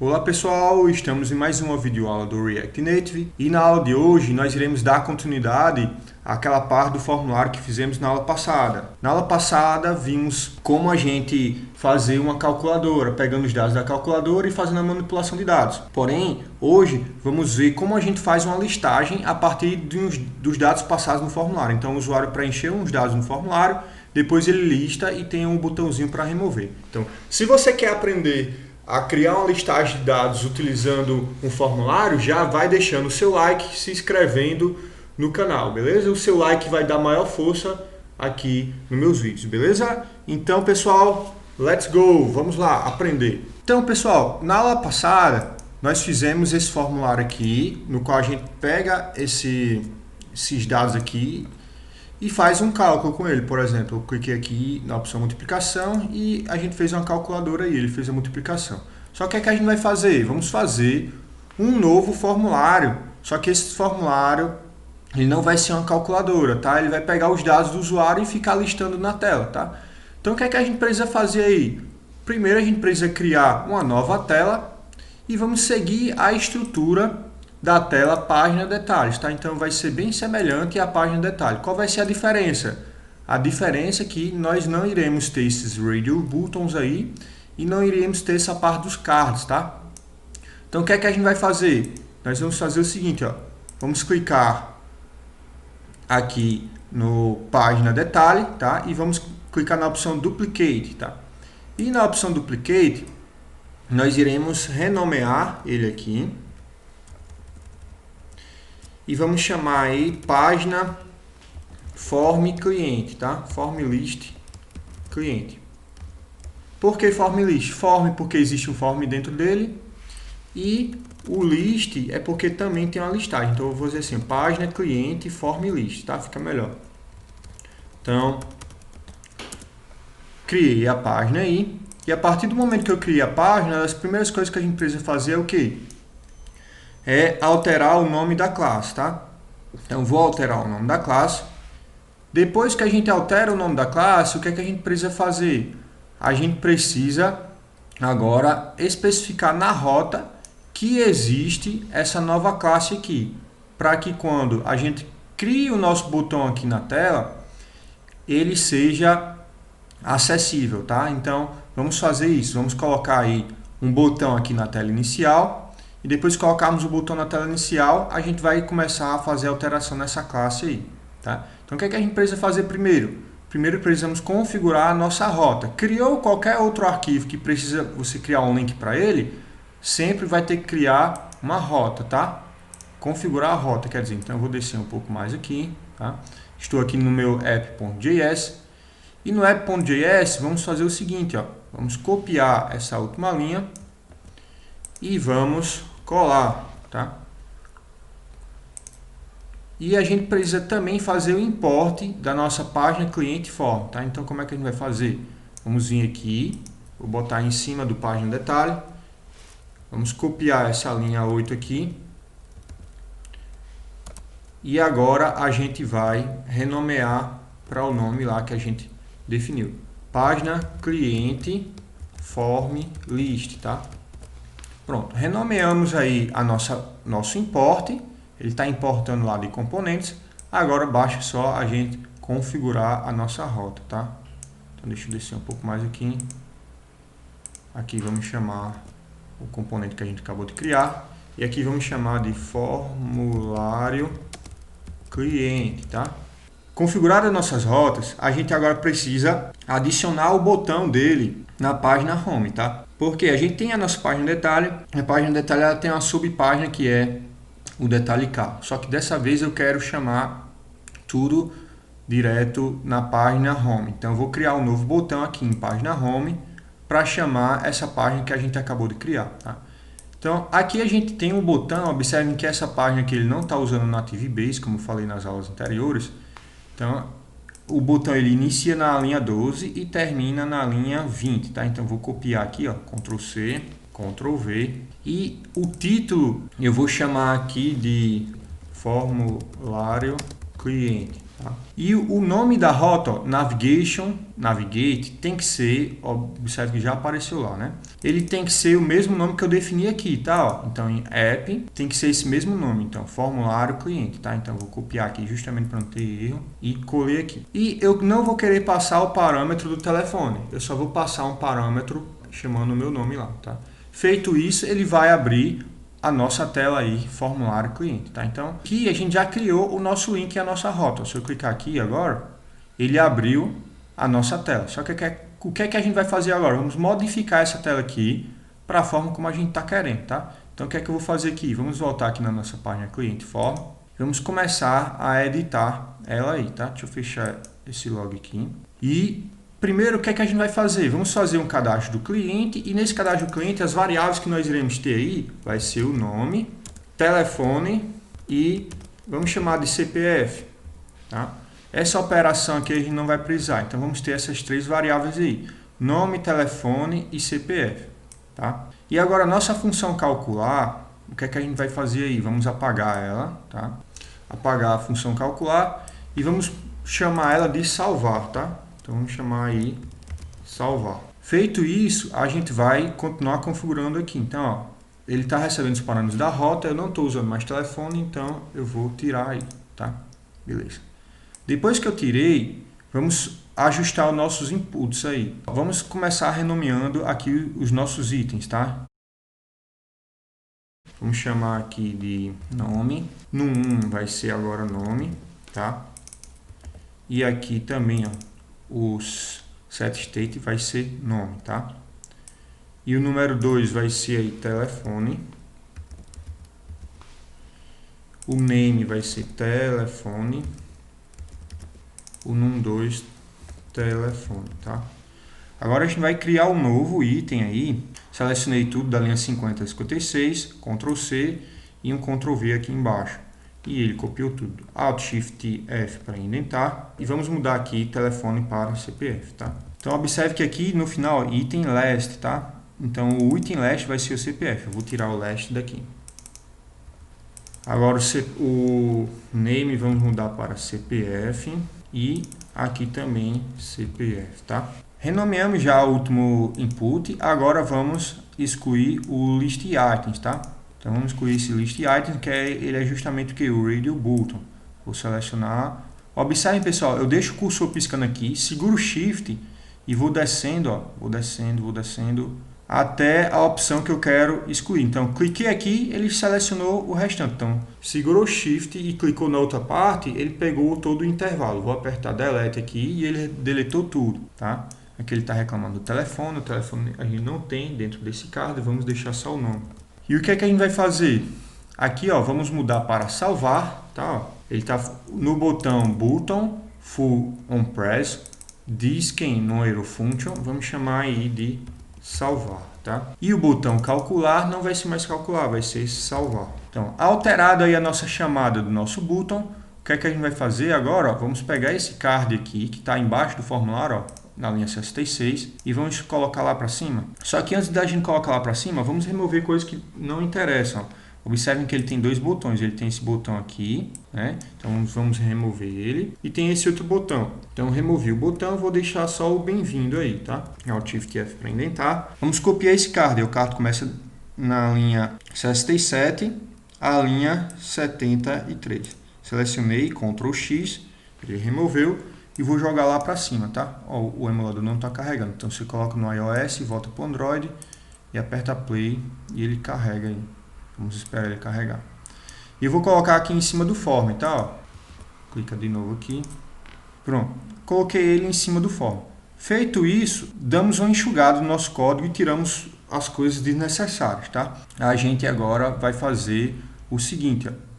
Olá pessoal, estamos em mais uma videoaula do React Native e na aula de hoje nós iremos dar continuidade àquela parte do formulário que fizemos na aula passada. Na aula passada vimos como a gente fazer uma calculadora, pegando os dados da calculadora e fazendo a manipulação de dados. Porém, hoje vamos ver como a gente faz uma listagem a partir dos dados passados no formulário. Então o usuário preencheu uns dados no formulário, depois ele lista e tem um botãozinho para remover. Então, se você quer aprender a criar uma listagem de dados utilizando um formulário, já vai deixando o seu like, se inscrevendo no canal, beleza? O seu like vai dar maior força aqui nos meus vídeos, beleza? Então, pessoal, let's go! Vamos lá, aprender. Então, pessoal, na aula passada, nós fizemos esse formulário aqui, no qual a gente pega esses dados aqui e faz um cálculo com ele. Por exemplo, eu cliquei aqui na opção multiplicação e a gente fez uma calculadora e ele fez a multiplicação. Só que o que a gente vai fazer? Vamos fazer um novo formulário, só que esse formulário ele não vai ser uma calculadora, tá? Ele vai pegar os dados do usuário e ficar listando na tela, tá? Então o que a gente precisa fazer aí? Primeiro a gente precisa criar uma nova tela e vamos seguir a estrutura da tela página detalhes, tá? Então vai ser bem semelhante à página detalhe. Qual vai ser a diferença? A diferença é que nós não iremos ter esses radio buttons aí e não iremos ter essa parte dos cards, tá? Então o que a gente vai fazer? Nós vamos fazer o seguinte, ó. Vamos clicar aqui no página detalhe, tá? E vamos clicar na opção duplicate, tá? E na opção duplicate nós iremos renomear ele aqui. E vamos chamar aí página form cliente, tá? Form list cliente. Por que form list? Form porque existe um form dentro dele e o list é porque também tem uma listagem. Então eu vou dizer assim, página cliente form list, tá? Fica melhor. Então criei a página aí e a partir do momento que eu criei a página, as primeiras coisas que a gente precisa fazer é o quê? É alterar o nome da classe, tá? Então, vou alterar o nome da classe. Depois que a gente altera o nome da classe, o que a gente precisa fazer? A gente precisa agora especificar na rota que existe essa nova classe aqui, para que quando a gente crie o nosso botão aqui na tela, ele seja acessível, tá? Então, vamos fazer isso. Vamos colocar aí um botão aqui na tela inicial. E depois que colocarmos o botão na tela inicial, a gente vai começar a fazer alteração nessa classe aí, tá? Então o que a gente precisa fazer primeiro? Primeiro precisamos configurar a nossa rota. Criou qualquer outro arquivo que precisa você criar um link para ele, sempre vai ter que criar uma rota, tá? Configurar a rota, quer dizer, então eu vou descer um pouco mais aqui, tá? Estou aqui no meu app.js e no app.js vamos fazer o seguinte, ó, vamos copiar essa última linha e vamos colar, tá? E a gente precisa também fazer o import da nossa página cliente form, tá? Então como é que a gente vai fazer? Vamos vir aqui, vou botar em cima do página detalhe, vamos copiar essa linha 8 aqui e agora a gente vai renomear para o nome lá que a gente definiu, página cliente form list, tá? Pronto, renomeamos aí nosso import, ele está importando lá de componentes, agora basta só a gente configurar a nossa rota, tá? Então deixa eu descer um pouco mais aqui, aqui vamos chamar o componente que a gente acabou de criar, e aqui vamos chamar de formulário cliente, tá? Configuradas nossas rotas, a gente agora precisa adicionar o botão dele na página home, tá? Porque a gente tem a nossa página detalhe, a página detalhe ela tem uma subpágina que é o detalhe carro. Só que dessa vez eu quero chamar tudo direto na página home. Então eu vou criar um novo botão aqui em página home para chamar essa página que a gente acabou de criar, tá? Então aqui a gente tem um botão, observem que essa página aqui ele não está usando o Native Base, como eu falei nas aulas anteriores. Então o botão ele inicia na linha 12 e termina na linha 20, tá? Então vou copiar aqui, ó, Ctrl C, Ctrl V e o título eu vou chamar aqui de formulário cliente. Tá? E o nome da rota, ó, navigate, tem que ser, observe que já apareceu lá, né? Ele tem que ser o mesmo nome que eu defini aqui, tá? Ó, então, em app, tem que ser esse mesmo nome. Então, formulário cliente, tá? Então, vou copiar aqui justamente para não ter erro e colei aqui. E eu não vou querer passar o parâmetro do telefone. Eu só vou passar um parâmetro chamando o meu nome lá, tá? Feito isso, ele vai abrir a nossa tela aí, formulário cliente, tá? Então, aqui a gente já criou o nosso link e a nossa rota. Se eu clicar aqui agora, ele abriu a nossa tela. Só que o que é que a gente vai fazer agora? Vamos modificar essa tela aqui para a forma como a gente está querendo, tá? Então, o que é que eu vou fazer aqui? Vamos voltar aqui na nossa página cliente form. Vamos começar a editar ela aí, tá? Deixa eu fechar esse log aqui. E primeiro, o que é que a gente vai fazer? Vamos fazer um cadastro do cliente e nesse cadastro do cliente as variáveis que nós iremos ter aí vai ser o nome, telefone e vamos chamar de CPF. Tá? Essa operação aqui a gente não vai precisar, então vamos ter essas três variáveis aí, nome, telefone e CPF. Tá? E agora a nossa função calcular, o que é que a gente vai fazer aí? Vamos apagar ela, tá? Apagar a função calcular e vamos chamar ela de salvar, tá? Então, vamos chamar aí salvar. Feito isso, a gente vai continuar configurando aqui. Então, ó, ele está recebendo os parâmetros da rota, eu não estou usando mais telefone, então eu vou tirar aí, tá? Beleza. Depois que eu tirei, vamos ajustar os nossos inputs aí. Vamos começar renomeando aqui os nossos itens, tá? Vamos chamar aqui de nome. No 1 vai ser agora nome, tá? E aqui também, ó, os set state vai ser nome, tá? E o número 2 vai ser aí telefone. O name vai ser telefone. O num 2 telefone, tá? Agora a gente vai criar um novo item aí. Selecionei tudo da linha 50 a 56, Ctrl C e um Ctrl V aqui embaixo. E ele copiou tudo. Alt Shift F para indentar. E vamos mudar aqui telefone para CPF, tá? Então observe que aqui no final, item last, tá? Então o item last vai ser o CPF. Eu vou tirar o last daqui. Agora o name vamos mudar para CPF. E aqui também CPF, tá? Renomeamos já o último input. Agora vamos excluir o list items, tá? Então vamos excluir esse list items, que ele é justamente o que? O radio button. Vou selecionar. Observem, pessoal, eu deixo o cursor piscando aqui, seguro o Shift e vou descendo, ó, vou descendo até a opção que eu quero excluir. Então, cliquei aqui, ele selecionou o restante. Então, segurou o Shift e clicou na outra parte, ele pegou todo o intervalo. Vou apertar Delete aqui e ele deletou tudo, tá? Aqui ele está reclamando do telefone, o telefone a gente não tem dentro desse card, vamos deixar só o nome. E o que é que a gente vai fazer? Aqui, ó, vamos mudar para salvar, tá? Ó, ele está no botão Full On Press, Disk no Arrow Function, vamos chamar aí de salvar, tá? E o botão calcular não vai ser mais calcular, vai ser salvar. Então, alterado aí a nossa chamada do nosso botão, o que é que a gente vai fazer agora? Ó, vamos pegar esse card aqui, que está embaixo do formulário, ó, na linha 66, e vamos colocar lá para cima. Só que antes da gente colocar lá para cima, vamos remover coisas que não interessam. Observem que ele tem dois botões, ele tem esse botão aqui, né? Então vamos remover ele, e tem esse outro botão. Então removi o botão, vou deixar só o bem-vindo aí, tá? Alt Shift F para indentar. Vamos copiar esse card, o card começa na linha 67, a linha 73. Selecionei, Ctrl X, ele removeu, e vou jogar lá para cima, tá? Ó, o emulador não está carregando, então você coloca no iOS, volta para o Android e aperta Play e ele carrega aí. Vamos esperar ele carregar. E eu vou colocar aqui em cima do form, tá? Ó, clica de novo aqui. Pronto, coloquei ele em cima do form. Feito isso, damos uma enxugada no nosso código e tiramos as coisas desnecessárias, tá? A gente agora vai fazer o seguinte, ó.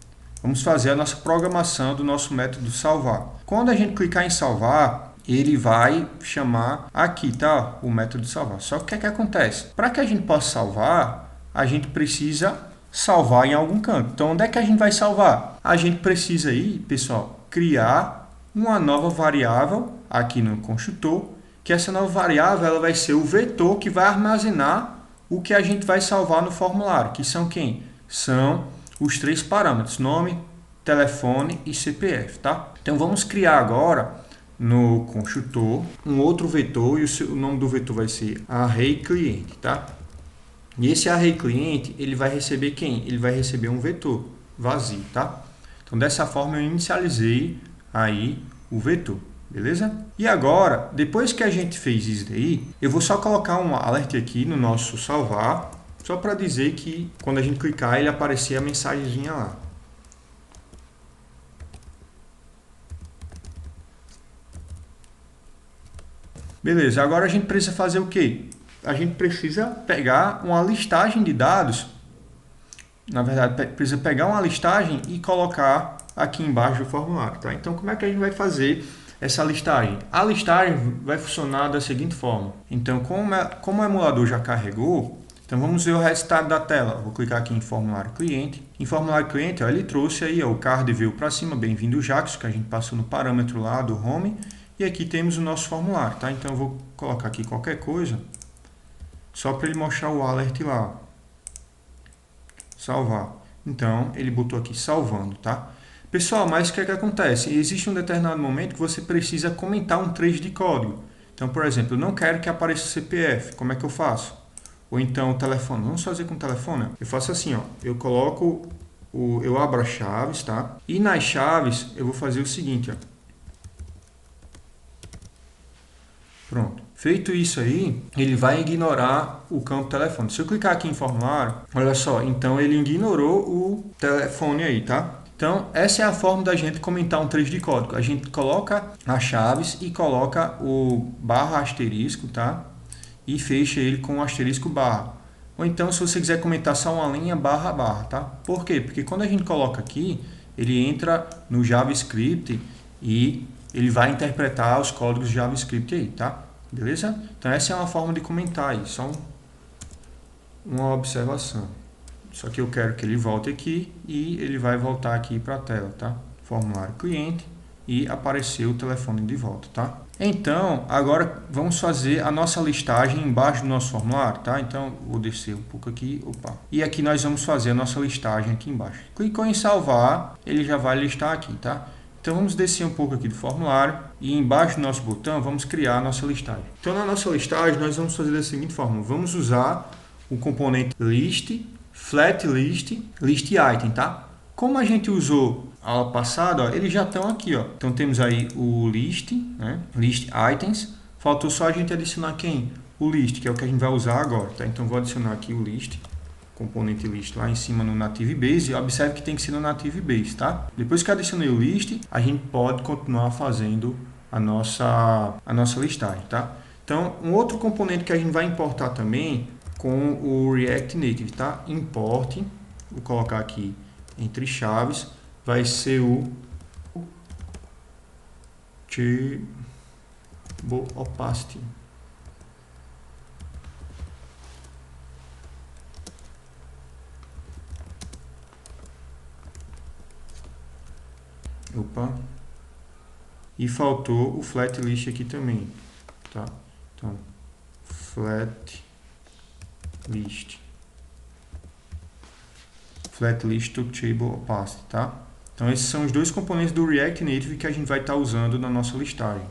Vamos fazer a nossa programação do nosso método salvar. Quando a gente clicar em salvar, ele vai chamar aqui, tá? O método salvar. Só que o que é que acontece? Para que a gente possa salvar, a gente precisa salvar em algum canto. Então, onde é que a gente vai salvar? A gente precisa aí, pessoal, criar uma nova variável aqui no construtor, que essa nova variável ela vai ser o vetor que vai armazenar o que a gente vai salvar no formulário, que são quem? São os três parâmetros, nome, telefone e CPF, tá? Então vamos criar agora no construtor um outro vetor e o nome do vetor vai ser ArrayClient, tá? E esse ArrayClient, ele vai receber quem? Ele vai receber um vetor vazio, tá? Então dessa forma eu inicializei aí o vetor, beleza? E agora, depois que a gente fez isso daí, eu vou só colocar um alert aqui no nosso salvar, só para dizer que quando a gente clicar ele aparecer a mensagenzinha lá. Beleza, agora a gente precisa fazer o quê? A gente precisa pegar uma listagem de dados, na verdade precisa pegar uma listagem e colocar aqui embaixo do formulário, tá? Então como é que a gente vai fazer essa listagem? A listagem vai funcionar da seguinte forma. Então como o emulador já carregou, então vamos ver o resultado da tela. Vou clicar aqui em formulário cliente. Em formulário cliente, ó, ele trouxe aí ó, o card veio para cima, bem-vindo Jackson, que a gente passou no parâmetro lá do home. E aqui temos o nosso formulário, tá? Então eu vou colocar aqui qualquer coisa, só para ele mostrar o alert lá. Salvar. Então ele botou aqui salvando, tá? Pessoal, mas o que é que acontece? Existe um determinado momento que você precisa comentar um trecho de código. Então, por exemplo, eu não quero que apareça o CPF. Como é que eu faço? Ou então o telefone. Vamos fazer com o telefone? Eu faço assim, ó. Eu coloco, eu abro as chaves, tá? E nas chaves eu vou fazer o seguinte, ó. Pronto. Feito isso aí, ele vai ignorar o campo telefone. Se eu clicar aqui em formulário, olha só, então ele ignorou o telefone aí, tá? Então, essa é a forma da gente comentar um trecho de código. A gente coloca as chaves e coloca o barra asterisco, tá? E fecha ele com o asterisco barra. Ou então, se você quiser comentar só uma linha, barra, barra, tá? Por quê? Porque quando a gente coloca aqui, ele entra no JavaScript e ele vai interpretar os códigos de JavaScript aí, tá? Beleza? Então essa é uma forma de comentar aí, só uma observação. Só que eu quero que ele volte aqui e ele vai voltar aqui para a tela, tá? Formulário cliente e apareceu o telefone de volta, tá? Então, agora vamos fazer a nossa listagem embaixo do nosso formulário, tá? Então, vou descer um pouco aqui, opa. E aqui nós vamos fazer a nossa listagem aqui embaixo. Clicou em salvar, ele já vai listar aqui, tá? Então vamos descer um pouco aqui do formulário e embaixo do nosso botão vamos criar a nossa listagem. Então na nossa listagem nós vamos fazer da seguinte forma, vamos usar o componente list, flat list, list item, tá? Como a gente usou a aula passada, ó, eles já estão aqui, ó. Então temos aí o list, né? List items, faltou só a gente adicionar quem? O list, que é o que a gente vai usar agora, tá? Então vou adicionar aqui o list. Componente list lá em cima no native base, e observe que tem que ser no native base, tá? Depois que adicionei o list, a gente pode continuar fazendo a nossa listagem, tá? Então, um outro componente que a gente vai importar também com o React Native, tá? Import, vou colocar aqui entre chaves, vai ser o Table Opacity. Opa. E faltou o flat list aqui também, tá? Então, flat list to table opacity, tá? Então, esses são os dois componentes do React Native que a gente vai estar usando na nossa listagem.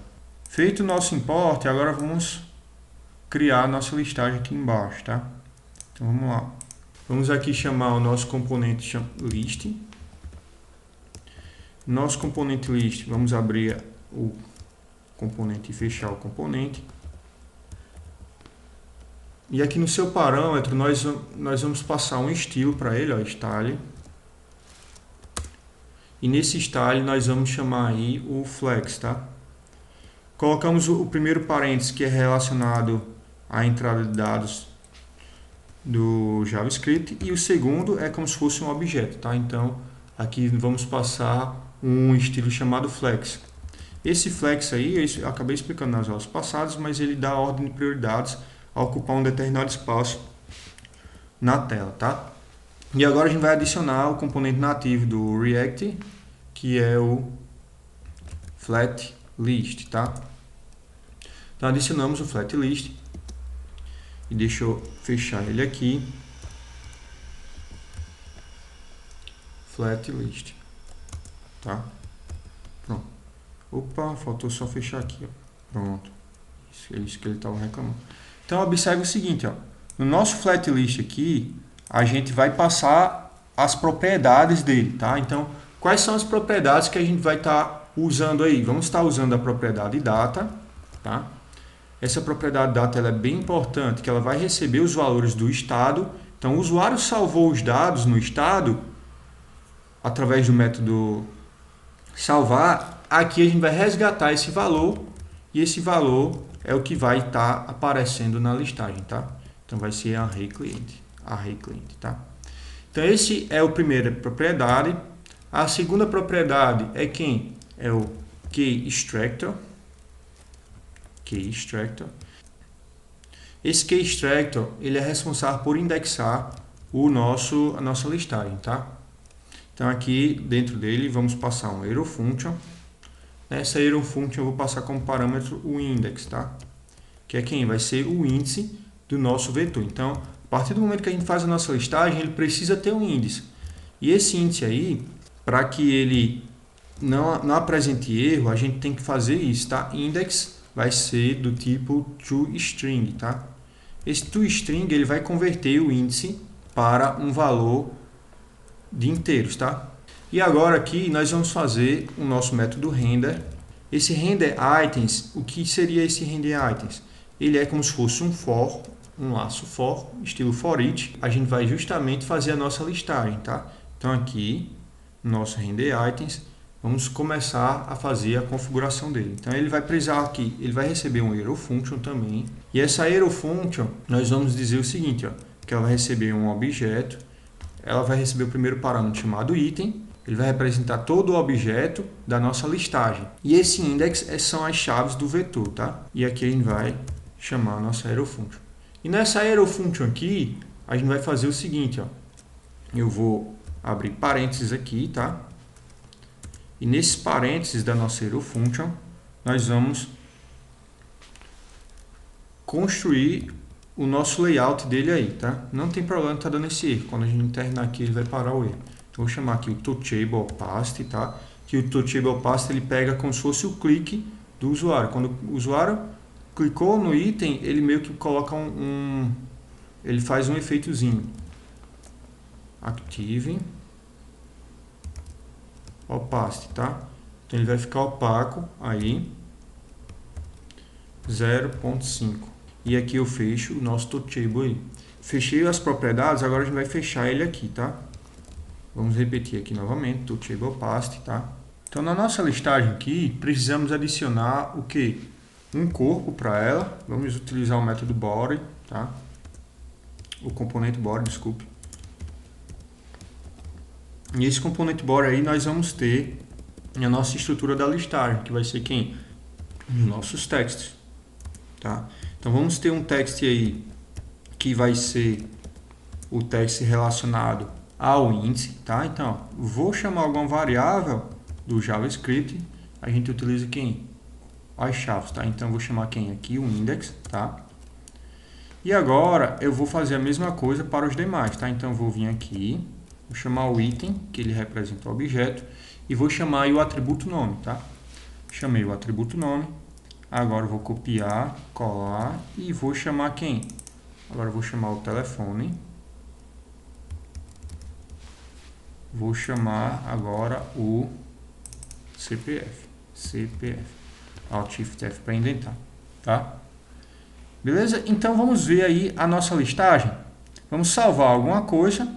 Feito o nosso import, agora vamos criar a nossa listagem aqui embaixo, tá? Então, vamos lá. Vamos aqui chamar o nosso componente list. Nosso componente list, vamos abrir o componente e fechar o componente. E aqui no seu parâmetro, nós vamos passar um estilo para ele, ó, style. E nesse style nós vamos chamar aí o flex, tá? Colocamos o primeiro parênteses que é relacionado à entrada de dados do JavaScript e o segundo é como se fosse um objeto, tá? Então, aqui vamos passar um estilo chamado flex. Esse flex aí, eu acabei explicando nas aulas passadas, mas ele dá ordem de prioridades a ocupar um determinado espaço na tela, tá? E agora a gente vai adicionar o componente nativo do React, que é o flat list, tá? Então adicionamos o flat list e deixa eu fechar ele aqui. Flat list. tá? Pronto. Opa, faltou só fechar aqui, ó. Pronto. Isso que ele estava reclamando. Então, observe o seguinte, ó. No nosso flat list aqui, a gente vai passar as propriedades dele, tá? Então, quais são as propriedades que a gente vai estar usando aí? Vamos estar usando a propriedade data, tá? Essa propriedade data ela é bem importante, que ela vai receber os valores do estado. Então, o usuário salvou os dados no estado através do método salvar. Aqui a gente vai resgatar esse valor e esse valor é o que vai estar aparecendo na listagem, tá? Então, vai ser array cliente, tá? Então, esse é a primeira propriedade. A segunda propriedade é quem? É o keyExtractor. Esse keyExtractor, ele é responsável por indexar a nossa listagem, tá? Então, aqui dentro dele, vamos passar um arrow function. Nessa arrow function, eu vou passar como parâmetro o index, tá? Que é quem? Vai ser o índice do nosso vetor. Então, a partir do momento que a gente faz a nossa listagem, ele precisa ter um índice. E esse índice aí, para que ele não apresente erro, a gente tem que fazer isso, tá? Index vai ser do tipo toString, tá? Esse toString ele vai converter o índice para um valor de inteiros, tá? E agora aqui nós vamos fazer o nosso método render. Esse render items, o que seria esse render items? Ele é como se fosse um for, um laço for, estilo for each. A gente vai justamente fazer a nossa listagem, tá? Então aqui, nosso render items, vamos começar a fazer a configuração dele. Então ele vai precisar aqui, ele vai receber um arrow function também. E essa arrow function, nós vamos dizer o seguinte, ó, que ela vai receber um objeto, ela vai receber o primeiro parâmetro chamado item, ele vai representar todo o objeto da nossa listagem. E esse index são as chaves do vetor, tá? E aqui a gente vai chamar a nossa arrow function. E nessa arrow function aqui, a gente vai fazer o seguinte, ó. Eu vou abrir parênteses aqui, tá? E nesses parênteses da nossa arrow function, nós vamos construir o nosso layout dele aí, tá? Não tem problema estar dando esse erro. Quando a gente terminar aqui, ele vai parar o erro. Então, vou chamar aqui o touchable opacity, tá? Que o touchable opacity ele pega como se fosse o clique do usuário. Quando o usuário clicou no item, ele meio que coloca ele faz um efeitozinho. Active opacity, tá? Então ele vai ficar opaco aí 0.5. E aqui eu fecho o nosso touchable aí. Fechei as propriedades, agora a gente vai fechar ele aqui, tá? Vamos repetir aqui novamente, touchable opacity, tá? Então na nossa listagem aqui, precisamos adicionar o que? Um corpo para ela. Vamos utilizar o método body, tá? O componente body, desculpe. E esse componente body aí nós vamos ter a nossa estrutura da listagem, que vai ser quem? Os nossos textos, tá? Então vamos ter um text aí que vai ser o text relacionado ao índice, tá? Então, vou chamar alguma variável do JavaScript, a gente utiliza quem? As chaves, tá? Então vou chamar quem aqui? O index, tá? E agora eu vou fazer a mesma coisa para os demais, tá? Então vou vir aqui, vou chamar o item, que ele representa o objeto, e vou chamar aí o atributo nome, tá? Chamei o atributo nome. Agora eu vou copiar, colar e vou chamar quem? Agora eu vou chamar o telefone. Vou chamar agora o CPF. Alt Shift F para indentar, tá? Beleza? Então vamos ver aí a nossa listagem. Vamos salvar alguma coisa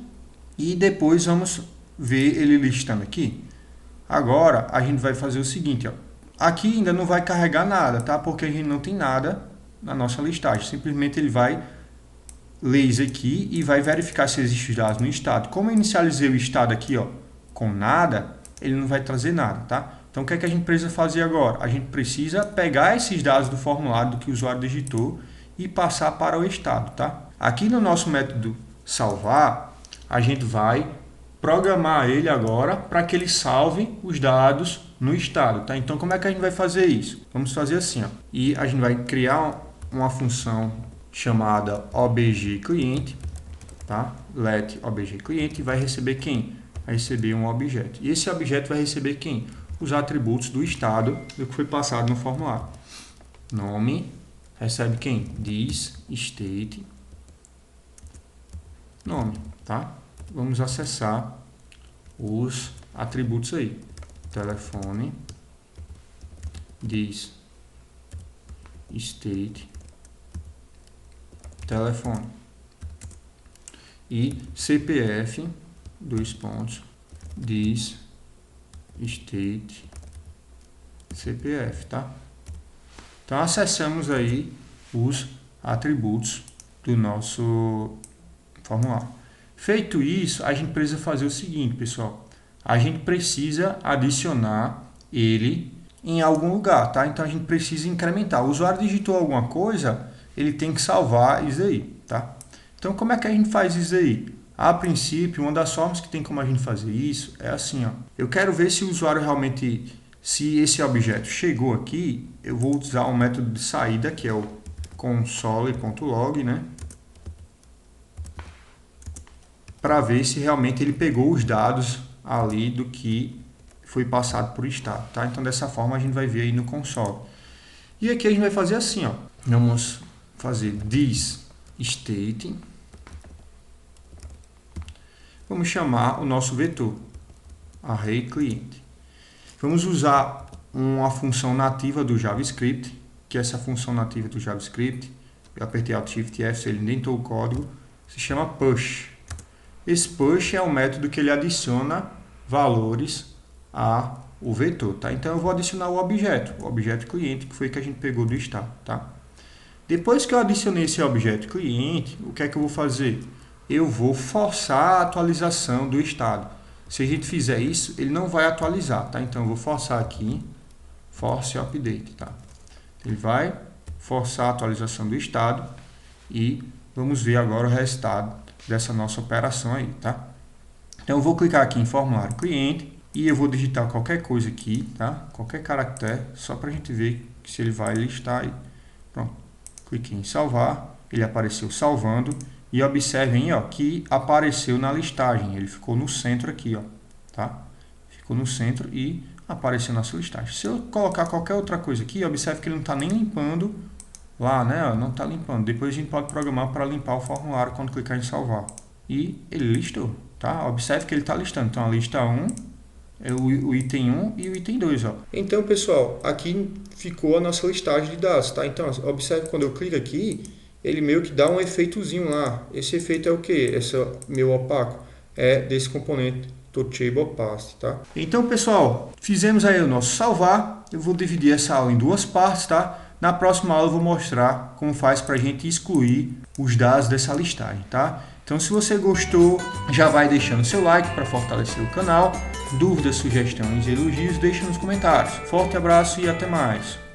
e depois vamos ver ele listando aqui. Agora a gente vai fazer o seguinte, ó. Aqui ainda não vai carregar nada, tá? Porque a gente não tem nada na nossa listagem. Simplesmente ele vai ler isso aqui e vai verificar se existe os dados no estado. Como eu inicializei o estado aqui, ó, com nada, ele não vai trazer nada, tá? Então o que é que a gente precisa fazer agora? A gente precisa pegar esses dados do formulário do que o usuário digitou e passar para o estado, tá? Aqui no nosso método salvar, a gente vai programar ele agora para que ele salve os dados no estado, tá? Então como é que a gente vai fazer isso? Vamos fazer assim, ó. E a gente vai criar uma função chamada obj cliente, tá? Let obj cliente vai receber quem? vai receber um objeto. E esse objeto vai receber quem? Os atributos do estado do que foi passado no formulário. Nome, recebe quem? This, state, nome, tá? Vamos acessar os atributos aí. Telefone, this, state, telefone. E CPF, this, state, CPF, tá? Então, acessamos aí os atributos do nosso formulário. Feito isso, a gente precisa fazer o seguinte, pessoal. A gente precisa adicionar ele em algum lugar, tá? Então, a gente precisa incrementar. O usuário digitou alguma coisa, ele tem que salvar isso aí, tá? Então, como é que a gente faz isso aí? A princípio, uma das formas que tem como a gente fazer isso é assim, ó. Eu quero ver se o usuário realmente, se esse objeto chegou aqui, eu vou usar um método de saída, que é o console.log, né? Para ver se realmente ele pegou os dados ali do que foi passado por estado, tá? Então, dessa forma, a gente vai ver aí no console. E aqui a gente vai fazer assim, ó. Vamos fazer this state. Vamos chamar o nosso vetor, array cliente. Vamos usar uma função nativa do JavaScript, que é essa função nativa do JavaScript. Eu apertei Alt Shift F, ele indentou o código, se chama push. Esse push é um método que ele adiciona valores ao vetor, tá? Então eu vou adicionar o objeto cliente, que foi que a gente pegou do estado, tá? Depois que eu adicionei esse objeto cliente, o que é que eu vou fazer? Eu vou forçar a atualização do estado. Se a gente fizer isso, ele não vai atualizar, tá? Então eu vou forçar aqui, force update, tá? Ele vai forçar a atualização do estado e vamos ver agora o resultado dessa nossa operação aí, tá? Então eu vou clicar aqui em formulário cliente e eu vou digitar qualquer coisa aqui, tá? Qualquer caractere, só para a gente ver se ele vai listar aí. Pronto. Cliquei em salvar, ele apareceu salvando. E observem, ó, que apareceu na listagem. Ele ficou no centro aqui, ó, tá? Ficou no centro e apareceu na sua listagem. Se eu colocar qualquer outra coisa aqui, observe que ele não está nem limpando lá, né? Ó, não está limpando. Depois a gente pode programar para limpar o formulário quando clicar em salvar. E ele listou, tá? Observe que ele está listando. Então, a lista 1 é o item 1 e o item 2, ó. Então, pessoal, aqui ficou a nossa listagem de dados, tá? Então, observe quando eu clico aqui, ele meio que dá um efeitozinho lá. Esse efeito é o que? Esse meu opaco é desse componente Touchable Opacity, tá? Então, pessoal, fizemos aí o nosso salvar. Eu vou dividir essa aula em duas partes, tá? Na próxima aula eu vou mostrar como faz para a gente excluir os dados dessa listagem, tá? Então, se você gostou, já vai deixando seu like para fortalecer o canal. Dúvidas, sugestões e elogios, deixe nos comentários. Forte abraço e até mais!